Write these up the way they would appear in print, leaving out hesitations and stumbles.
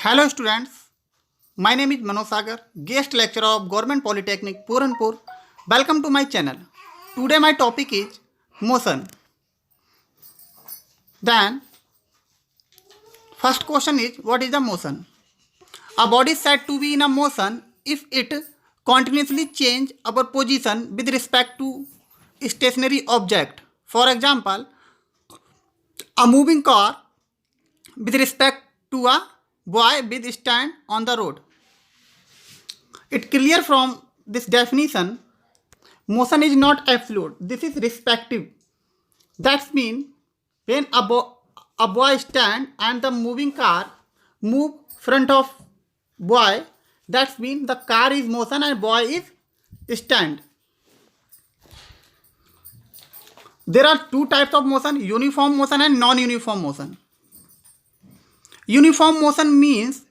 Hello students, my name is Manoj Sagar, guest lecturer of Government Polytechnic Puranpur. Welcome to my channel. Today my topic is motion. Then first question is, what is the motion? A body is said to be in a motion if it continuously change our position with respect to stationary object. For example, a moving car with respect to a boy with stand on the road. It clear from this definition, motion is not absolute. This is respective. That means when a boy stand and the moving car move front of boy, that means the car is motion and boy is stand. There are two types of motion, uniform motion and non-uniform motion. Uniform motion means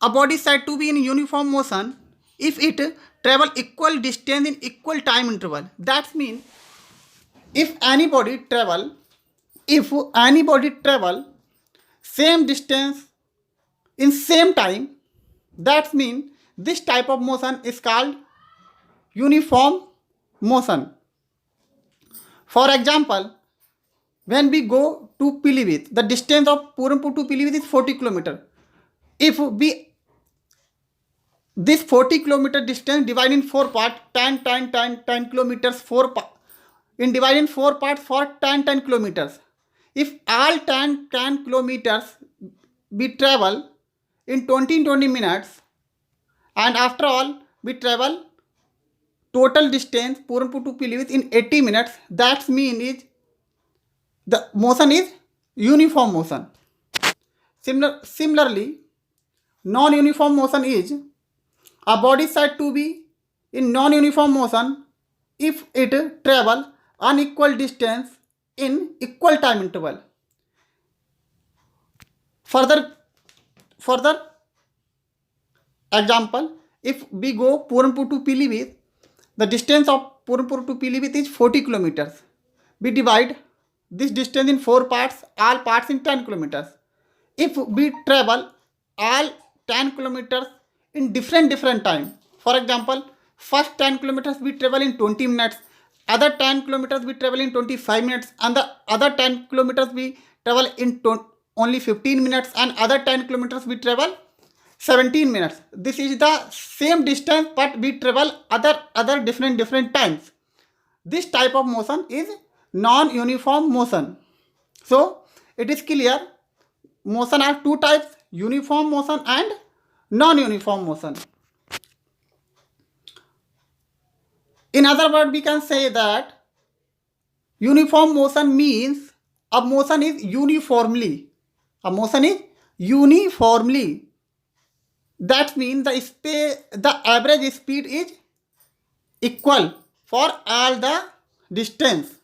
a body said to be in uniform motion if it travel equal distance in equal time interval. That means if anybody travel same distance in same time, that means this type of motion is called uniform motion. For example, when we go to Pilibhit, the distance of Puranpur to Pilibhit is 40 km. If we this 40-kilometer distance divided in 4 parts, 10 kilometers, 4 in divided in 4 parts for 10 kilometers. If all 10 kilometers we travel in 20 minutes, and after all we travel total distance Puranpur to Pilibhit in 80 minutes, that means is the motion is uniform motion. Similarly, non-uniform motion is a body said to be in non-uniform motion if it travel unequal distance in equal time interval. Further example, if we go Puranpur to Pilibhit, the distance of Puranpur to Pilibhit is 40 kilometers. We divide this distance in 4 parts, all parts in 10 kilometers. If we travel all 10 kilometers in different time, for example, first 10 kilometers we travel in 20 minutes, other 10 kilometers we travel in 25 minutes, and the other 10 kilometers we travel in only 15 minutes, and other 10 kilometers we travel 17 minutes. This is the same distance but we travel other different times. This type of motion is non-uniform motion. So it is clear, motion are two types, uniform motion and non-uniform motion. In other words, we can say that uniform motion means a motion is uniformly. That means the average speed is equal for all the distance.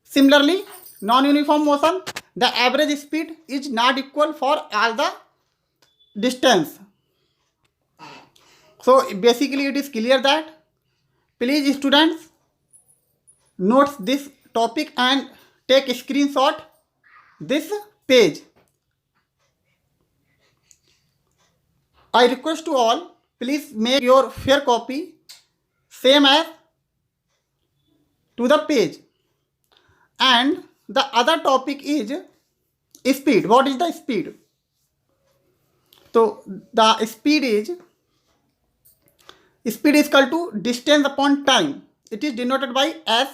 Similarly, non-uniform motion, the average speed is not equal for all the distance. So basically it is clear that, please students note this topic and take a screenshot this page. I request to all, please make your fair copy same as to the page. And the other topic is speed. What is the speed? So the speed is equal to distance upon time. It is denoted by s.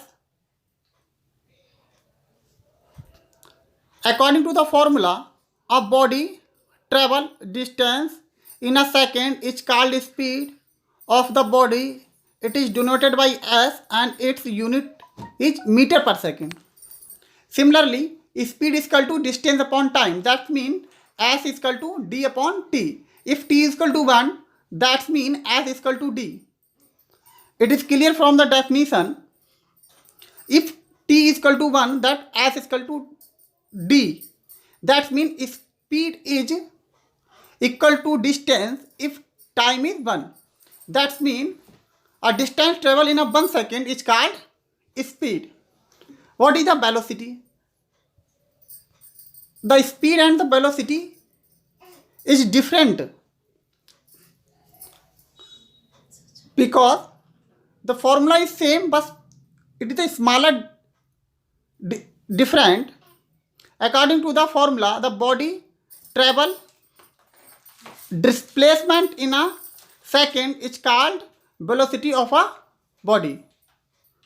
According to the formula, a body travel distance in a second is called speed of the body. It is denoted by s and its unit is meter per second. Similarly, speed is equal to distance upon time. That means s is equal to d upon t. If t is equal to 1, that means s is equal to d. It is clear from the definition, if t is equal to 1, that s is equal to d. That means speed is equal to distance if time is 1. That means a distance travel in a 1 second is called speed. What is the velocity? The speed and the velocity is different because the formula is same but it is a smaller different. According to the formula, the body travel displacement in a second is called velocity of a body.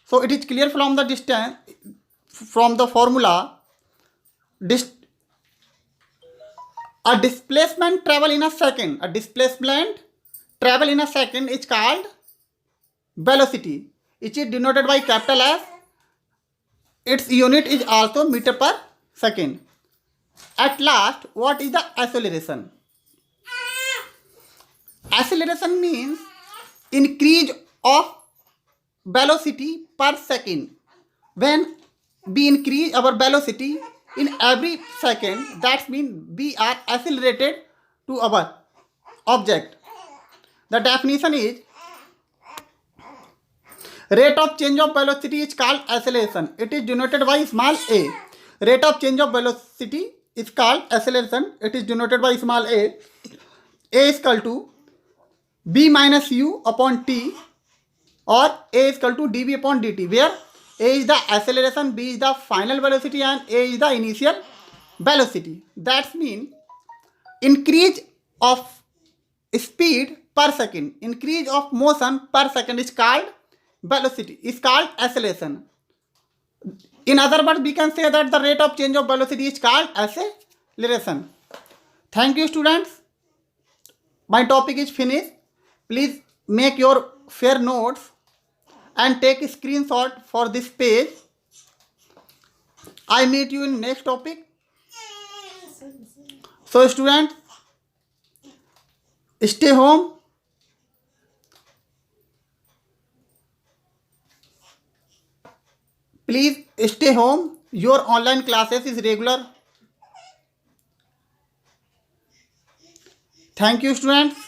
So it is clear from the distance, from the formula, a displacement travel in a second. A displacement travel in a second is called velocity. It is denoted by capital S. Its unit is also meter per second. At last, what is the acceleration? Acceleration means increase of velocity per second. When we increase our velocity in every second, that means we are accelerated to our object. The definition is rate of change of velocity is called acceleration. It is denoted by small a. Rate of change of velocity is called acceleration. It is denoted by small a. A is equal to b minus u upon t, or a is equal to dv upon dt, where a is the acceleration, b is the final velocity, and a is the initial velocity. That means increase of speed per second, increase of motion per second is called velocity, is called acceleration. In other words, we can say that the rate of change of velocity is called acceleration. Thank you, students. My topic is finished. Please make your fair notes and take a screenshot for this page. I meet you in next topic. So students, stay home. Please stay home. Your online classes is regular. Thank you, students.